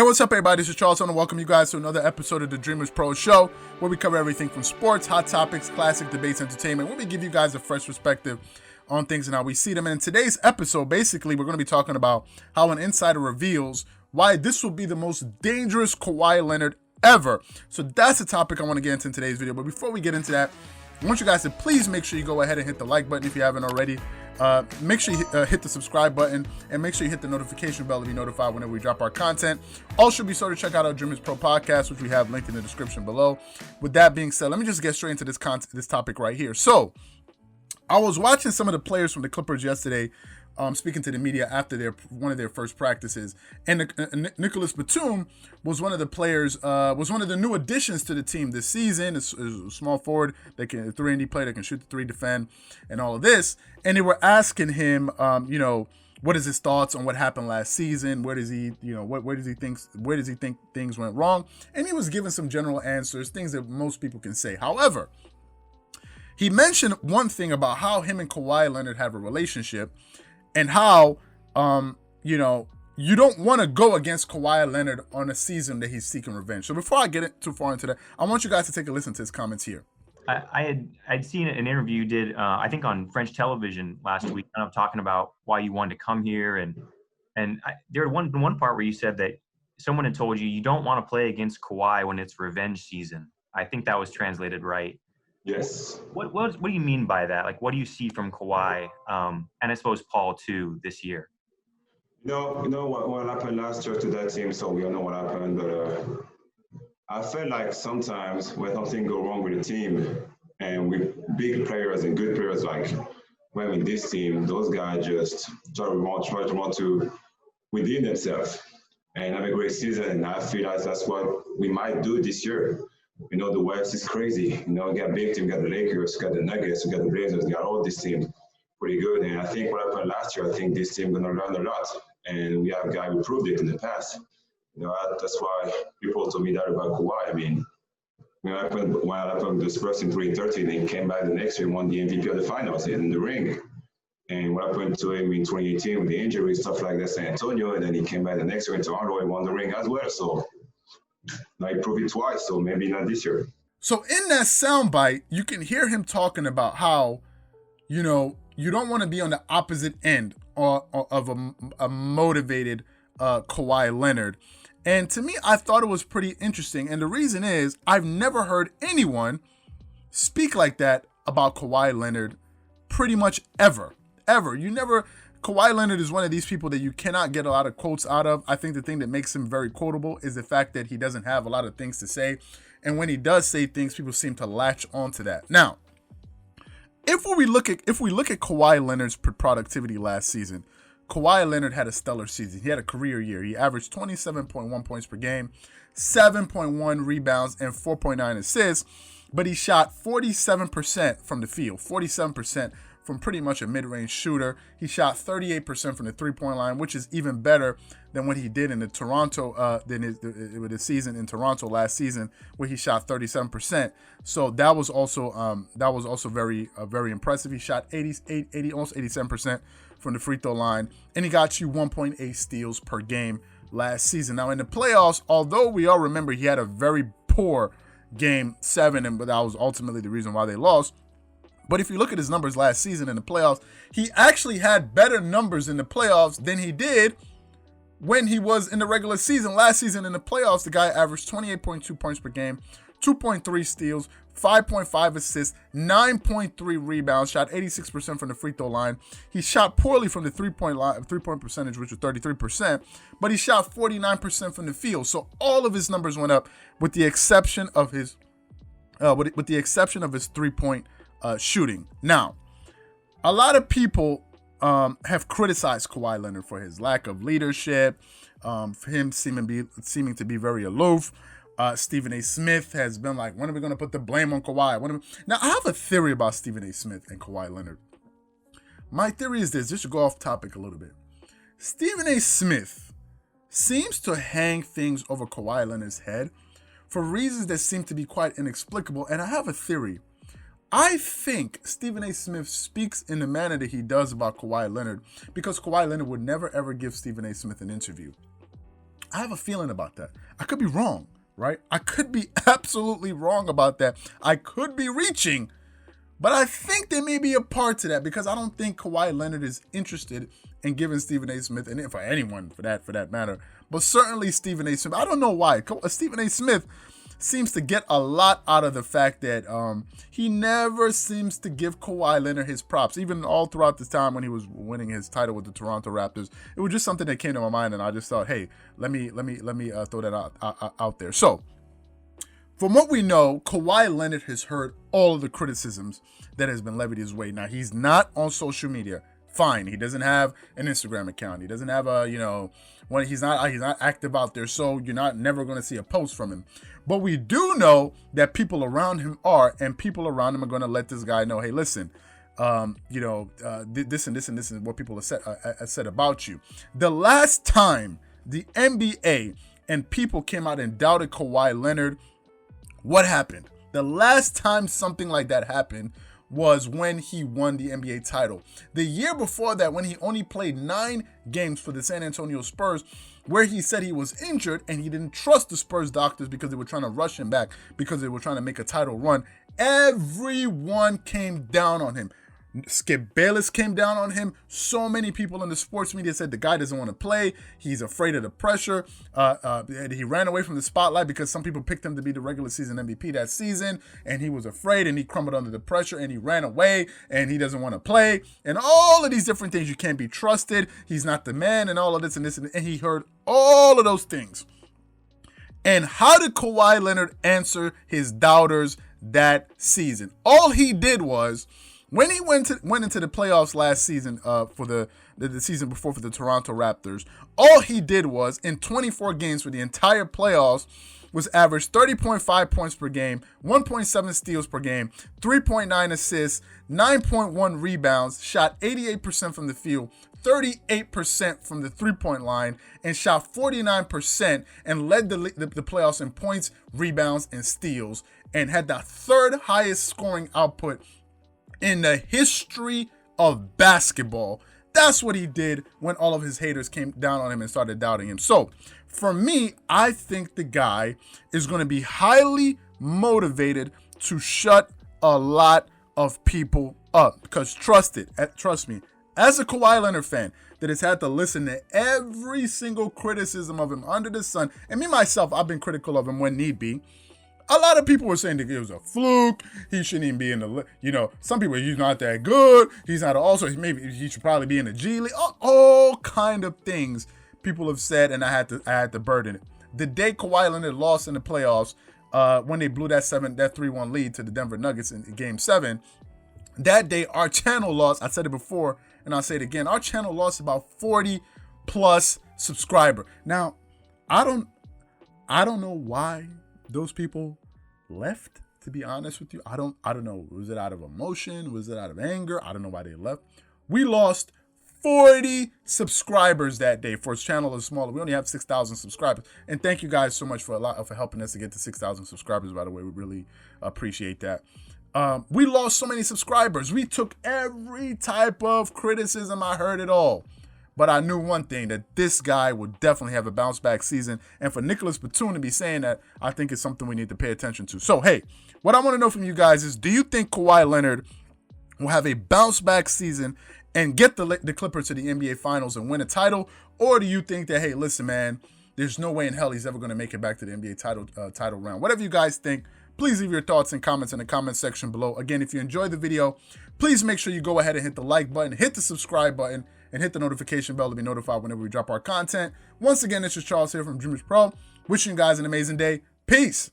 What's up, everybody? This is Charles. I want to welcome you guys to another episode of the Dreamerspro Show, where we cover everything from sports, hot topics, classic debates, entertainment, where we give you guys a fresh perspective on things and how we see them. And in today's episode, basically, we're going to be talking about how an insider reveals why this will be the most dangerous Kawhi Leonard ever. So that's the topic I want to get into in today's video. But before we get into that, I want you guys to please make sure you go ahead and hit the like button if you haven't already. Make sure you hit the subscribe button and make sure you hit the notification bell to be notified whenever we drop our content. Also, be sure to check out our Dreamerspro Podcast, which we have linked in the description below. With that being said, let me just get straight into this topic right here. So, I was watching some of the players from the Clippers yesterday, speaking to the media after one of their first practices, and Nicholas Batum was one of the players, was one of the new additions to the team this season. It's a small forward, a 3-and-D player that can shoot the three, defend, and all of this. And they were asking him, what is his thoughts on what happened last season? Where does he think things went wrong? And he was giving some general answers, things that most people can say. However, he mentioned one thing about how him and Kawhi Leonard have a relationship, and how, you don't want to go against Kawhi Leonard on a season that he's seeking revenge. So before I get too far into that, I want you guys to take a listen to his comments here. I'd seen an interview you did, I think on French television last week, kind of talking about why you wanted to come here. There was one part where you said that someone had told you don't want to play against Kawhi when it's revenge season. I think that was translated right. Yes. What do you mean by that? Like, what do you see from Kawhi, and I suppose Paul too, this year? You know what happened last year to that team, so we all know what happened, but I felt like sometimes when something go wrong with the team and with big players and good players like when in this team, those guys just try to redeem themselves and have a great season. And I feel like that's what we might do this year. The West is crazy. We got big team, we got the Lakers, we got the Nuggets, we got the Blazers, we got all this team pretty good. And I think what happened last year, I think this team going to learn a lot. And we have guys who proved it in the past. That's why people told me that about Kawhi. I mean, when I happened with the Spurs in 2013, he came back the next year and won the MVP of the finals in the ring. And what happened to him in 2018 with the injury, stuff like that, San Antonio, and then he came back the next year in Toronto and won the ring as well. So now he proved it twice, so maybe not this year. So in that soundbite, you can hear him talking about how, you don't want to be on the opposite end of a motivated Kawhi Leonard. And to me, I thought it was pretty interesting. And the reason is I've never heard anyone speak like that about Kawhi Leonard pretty much ever. Kawhi Leonard is one of these people that you cannot get a lot of quotes out of. I think the thing that makes him very quotable is the fact that he doesn't have a lot of things to say. And when he does say things, people seem to latch onto that. Now, if we look at Kawhi Leonard's productivity last season, Kawhi Leonard had a stellar season. He had a career year. He averaged 27.1 points per game, 7.1 rebounds, and 4.9 assists. But he shot 47% from the field, 47% from pretty much a mid-range shooter. He shot 38% from the three-point line, which is even better than what he did in the with his season in Toronto last season, where he shot 37%. So that was also very impressive. He shot 80, almost 87% from the free throw line, and he got you 1.8 steals per game last season. Now in the playoffs, although we all remember he had a very poor game 7, but that was ultimately the reason why they lost. But if you look at his numbers last season in the playoffs, he actually had better numbers in the playoffs than he did when he was in the regular season. Last season in the playoffs, the guy averaged 28.2 points per game, 2.3 steals, 5.5 assists, 9.3 rebounds, shot 86% from the free throw line. He shot poorly from the three-point percentage, which was 33%, but he shot 49% from the field. So all of his numbers went up with the exception of his three-point shooting. Now, a lot of people have criticized Kawhi Leonard for his lack of leadership, for him seeming to be very aloof. Stephen A. Smith has been like, when are we going to put the blame on Kawhi? Now, I have a theory about Stephen A. Smith and Kawhi Leonard. My theory is this, just to go off topic a little bit. Stephen A. Smith seems to hang things over Kawhi Leonard's head for reasons that seem to be quite inexplicable, and I have a theory. I think Stephen A. Smith speaks in the manner that he does about Kawhi Leonard because Kawhi Leonard would never, ever give Stephen A. Smith an interview. I have a feeling about that. I could be wrong, right? I could be absolutely wrong about that. I could be reaching, but I think there may be a part to that because I don't think Kawhi Leonard is interested in giving Stephen A. Smith, and for anyone for that matter, but certainly Stephen A. Smith. I don't know why. Stephen A. Smith seems to get a lot out of the fact that he never seems to give Kawhi Leonard his props, even all throughout this time when he was winning his title with the Toronto Raptors. It was just something that came to my mind, and I just thought, hey, let me throw that out there. So, from what we know, Kawhi Leonard has heard all of the criticisms that has been levied his way. Now, he's not on social media. Fine, he doesn't have an Instagram account. He doesn't have he's not active out there, so you're never going to see a post from him. But we do know that people around him are, and people around him are going to let this guy know, hey, listen, this and this is what people have said about you. The last time the NBA and people came out and doubted Kawhi Leonard, what happened? The last time something like that happened was when he won the NBA title. The year before that, when he only played 9 games for the San Antonio Spurs, where he said he was injured and he didn't trust the Spurs doctors because they were trying to rush him back because they were trying to make a title run. Everyone came down on him. Skip Bayless came down on him. So many people in the sports media said the guy doesn't want to play. He's afraid of the pressure. He ran away from the spotlight because some people picked him to be the regular season MVP that season, and he was afraid and he crumbled under the pressure and he ran away and he doesn't want to play and all of these different things. You can't be trusted. He's not the man and all of this and this, and he heard all of those things. And how did Kawhi Leonard answer his doubters that season? All he did was, when he went into the playoffs last season for the season before for the Toronto Raptors, all he did was, in 24 games for the entire playoffs, was average 30.5 points per game, 1.7 steals per game, 3.9 assists, 9.1 rebounds, shot 88% from the field, 38% from the three-point line, and shot 49% and led the playoffs in points, rebounds, and steals, and had the third highest scoring output in the history of basketball. That's what he did when all of his haters came down on him and started doubting him. So, for me, I think the guy is going to be highly motivated to shut a lot of people up. Because trust me, as a Kawhi Leonard fan that has had to listen to every single criticism of him under the sun, and me myself, I've been critical of him when need be. A lot of people were saying that it was a fluke. He shouldn't even be in the, some people, he's not that good. He's not also, maybe he should probably be in the G League. All kind of things people have said, and I had to burden it. The day Kawhi Leonard lost in the playoffs, when they blew that 3-1 lead to the Denver Nuggets in Game 7, that day our channel lost, I said it before, and I'll say it again, our channel lost about 40 plus subscriber. Now, I don't know why those people left, to be honest with you. I don't know. Was it out of emotion? Was it out of anger? I don't know why they left. We lost 40 subscribers that day. For his channel is smaller. We only have 6,000 subscribers. And thank you guys so much for helping us to get to 6,000 subscribers, by the way. We really appreciate that. We lost so many subscribers. We took every type of criticism. I heard it all. But I knew one thing, that this guy would definitely have a bounce back season. And for Nicholas Batum to be saying that, I think is something we need to pay attention to. So, hey, what I want to know from you guys is, do you think Kawhi Leonard will have a bounce back season and get the Clippers to the NBA Finals and win a title? Or do you think that, hey, listen, man, there's no way in hell he's ever going to make it back to the NBA title round? Whatever you guys think, please leave your thoughts and comments in the comment section below. Again, if you enjoyed the video, please make sure you go ahead and hit the like button, hit the subscribe button, and hit the notification bell to be notified whenever we drop our content. Once again, this is Charles here from Dreamerspro, wishing you guys an amazing day. Peace.